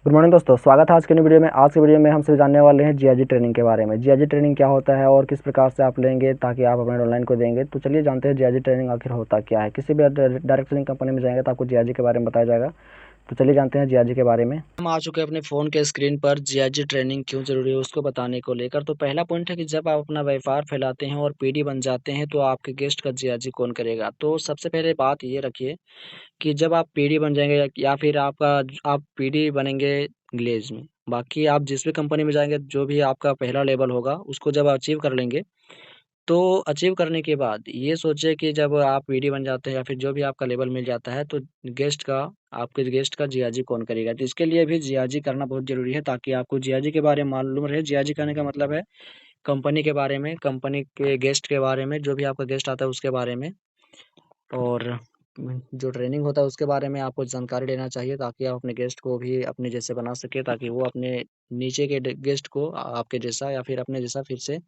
Good morning दोस्तों, स्वागत है आज के नई वीडियो में। आज की वीडियो में हम सभी जानने वाले हैं जीआईजी ट्रेनिंग के बारे में। जीआईजी ट्रेनिंग क्या होता है और किस प्रकार से आप लेंगे ताकि आप अपने ऑनलाइन को देंगे। तो चलिए जानते हैं जीआईजी ट्रेनिंग आखिर होता क्या है। किसी भी डायरेक्ट सेलिंग कंपनी में जाएंगे तो आपको जीआईजी के बारे में बताया जाएगा। तो चलिए जानते हैं जीआईजी के बारे में। हम आ चुके हैं अपने फ़ोन के स्क्रीन पर जीआईजी ट्रेनिंग क्यों ज़रूरी है उसको बताने को लेकर। तो पहला पॉइंट है कि जब आप अपना व्यापार फैलाते हैं और पीडी बन जाते हैं तो आपके गेस्ट का जीआईजी कौन करेगा। तो सबसे पहले बात ये रखिए कि जब आप पीडी बन जाएंगे या फिर आप पीडी बनेंगे ग्लेज में, बाकी आप जिस भी कंपनी में जाएंगे जो भी आपका पहला लेवल होगा उसको जब अचीव कर लेंगे तो अचीव करने के बाद ये सोचिए कि जब आप पीडी बन जाते हैं या फिर जो भी आपका लेवल मिल जाता है तो गेस्ट का आपके गेस्ट का जीआरजी कौन करेगा। तो इसके लिए भी जीआरजी करना बहुत ज़रूरी है ताकि आपको जीआरजी के बारे में मालूम रहे। जीआरजी करने का मतलब है कंपनी के बारे में, कंपनी के गेस्ट के बारे में, जो भी आपका गेस्ट आता है उसके बारे में, और जो ट्रेनिंग होता है उसके बारे में आपको जानकारी लेना चाहिए ताकि आप अपने गेस्ट को भी अपने जैसे बना सके, ताकि वो अपने नीचे के गेस्ट को आपके जैसा या फिर अपने जैसा फिर से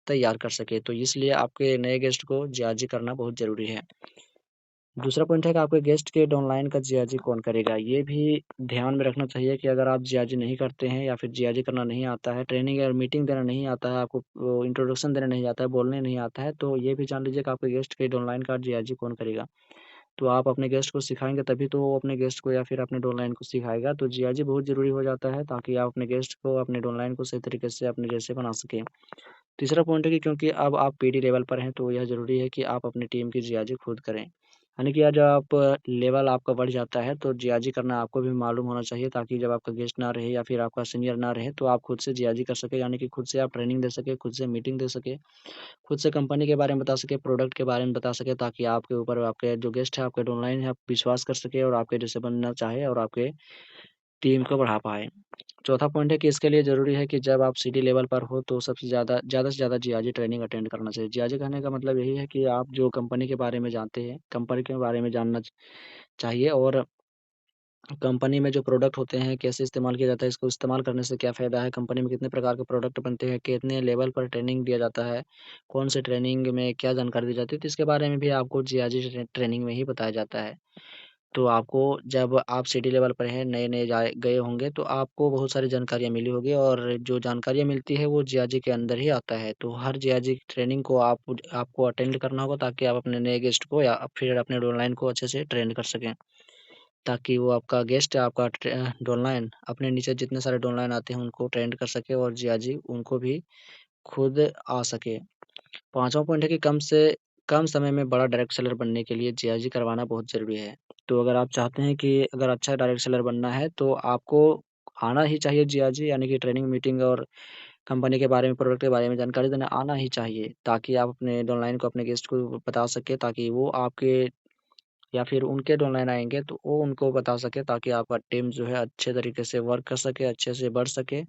तैयार कर सके। तो इसलिए आपके नए गेस्ट को जीआरजी करना बहुत ज़रूरी है। दूसरा पॉइंट है कि आपके गेस्ट के डाउनलाइन का जीआरजी कौन करेगा। ये भी ध्यान में रखना चाहिए कि अगर आप जीआरजी नहीं करते हैं या फिर जीआरजी करना नहीं आता है, ट्रेनिंग या मीटिंग देना नहीं आता है, आपको इंट्रोडक्शन देना नहीं आता है, बोलने नहीं आता है, तो ये भी जान लीजिए कि आपके गेस्ट के डाउनलाइन का जीआरजी कौन करेगा। तो आप अपने गेस्ट को सिखाएँगे तभी तो वो अपने गेस्ट को या फिर अपने डाउनलाइन को सिखाएगा। तो जीआरजी बहुत ज़रूरी हो जाता है ताकि आप अपने गेस्ट को, अपने डाउनलाइन को सही तरीके से अपने जैसे बना सकें। तीसरा पॉइंट है कि क्योंकि अब आप पीडी लेवल पर हैं तो यह ज़रूरी है कि आप अपनी टीम की जीआरजी खुद करें। यानी कि जब आप लेवल आपका बढ़ जाता है तो जीआरजी करना आपको भी मालूम होना चाहिए ताकि जब आपका गेस्ट ना रहे या फिर आपका सीनियर ना रहे तो आप खुद से जीआरजी कर सकें। यानी कि खुद से आप ट्रेनिंग दे सकें, खुद से मीटिंग दे सकें, खुद से कंपनी के बारे में बता सकें, प्रोडक्ट के बारे में बता सकें, ताकि आपके ऊपर आपके जो गेस्ट है, आपके डाउनलाइन है, आप विश्वास कर सकें और आपके जैसे बनना चाहे और आपके टीम को बढ़ा पाएँ। चौथा पॉइंट है कि इसके लिए ज़रूरी है कि जब आप सिटी लेवल पर हो तो सबसे ज़्यादा से ज़्यादा जीआरजी ट्रेनिंग अटेंड करना चाहिए। जीआरजी कहने का मतलब यही है कि आप जो कंपनी के बारे में जानते हैं, कंपनी के बारे में जानना चाहिए, और कंपनी में जो प्रोडक्ट होते हैं कैसे इस्तेमाल किया जाता है, इसको इस्तेमाल करने से क्या फ़ायदा है, कंपनी में कितने प्रकार के प्रोडक्ट बनते हैं, कितने लेवल पर ट्रेनिंग दिया जाता है, कौन से ट्रेनिंग में क्या जानकारी दी जाती है, तो इसके बारे में भी आपको जीआरजी ट्रेनिंग में ही बताया जाता है। तो आपको जब आप सिटी लेवल पर हैं, नए-नए जाए गए होंगे तो आपको बहुत सारी जानकारियाँ मिली होगी, और जो जानकारियाँ मिलती है वो जीआरजी के अंदर ही आता है। तो हर जीआरजी ट्रेनिंग को आपको अटेंड करना होगा ताकि आप अपने नए गेस्ट को या फिर अपने डाउनलाइन को अच्छे से ट्रेन कर सकें। ताकि वो आपका गेस्ट है, आपका डाउनलाइन अपने नीचे जितने सारे डाउनलाइन आते हैं उनको ट्रेंड कर सके और जीआरजी उनको भी खुद आ सके। पाँचवाँ पॉइंट है कि कम से कम समय में बड़ा डायरेक्ट सेलर बनने के लिए जीआरजी करवाना बहुत ज़रूरी है। तो अगर आप चाहते हैं कि अगर अच्छा डायरेक्ट सेलर बनना है तो आपको आना ही चाहिए जीआरजी, यानी कि ट्रेनिंग, मीटिंग और कंपनी के बारे में, प्रोडक्ट के बारे में जानकारी देना आना ही चाहिए, ताकि आप अपने डाउनलाइन को, अपने गेस्ट को बता सकें, ताकि वो आपके या फिर उनके डाउनलाइन आएँगे तो वो उनको बता सके, ताकि आपका टीम जो है अच्छे तरीके से वर्क कर सके, अच्छे से बढ़ सके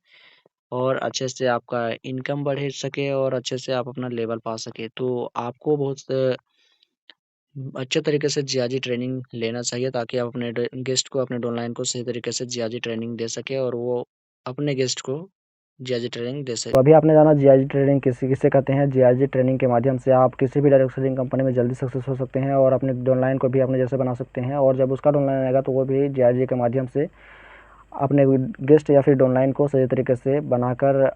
और अच्छे से आपका इनकम बढ़ सके और अच्छे से आप अपना लेवल पा सकें। तो आपको बहुत अच्छे तरीके से जीआरजी ट्रेनिंग लेना चाहिए ताकि आप अपने गेस्ट को, अपने डाउनलाइन को सही तरीके से जीआरजी ट्रेनिंग दे सके और वो अपने गेस्ट को जीआरजी ट्रेनिंग दे सके। तो अभी आपने जाना जीआईजी ट्रेनिंग किसे कहते हैं। जीआईजी ट्रेनिंग के माध्यम से आप किसी भी डायरेक्ट सेलिंग कंपनी में जल्दी सक्सेस हो सकते हैं और अपने डाउनलाइन को भी अपने जैसे बना सकते हैं। और जब उसका डाउनलाइन आएगा तो वो भी जीआईजी के माध्यम से अपने गेस्ट या फिर डाउनलाइन को सही तरीके से बनाकर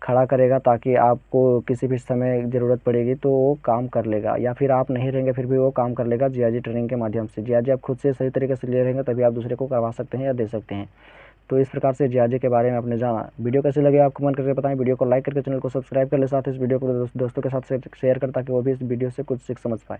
खड़ा करेगा, ताकि आपको किसी भी समय ज़रूरत पड़ेगी तो वो काम कर लेगा, या फिर आप नहीं रहेंगे फिर भी वो काम कर लेगा जीआरजी ट्रेनिंग के माध्यम से। जीआरजी आप खुद से सही तरीके से ले रहेंगे तभी आप दूसरे को करवा सकते हैं या दे सकते हैं। तो इस प्रकार से जीआरजी के बारे में आपने जाना। वीडियो कैसे लगे आप कमेंट करके बताएं। वीडियो को लाइक करके चैनल को सब्सक्राइब कर ले, साथ इस वीडियो को दोस्तों के साथ शेयर कर ताकि वो भी इस वीडियो से कुछ सीख समझ पाए।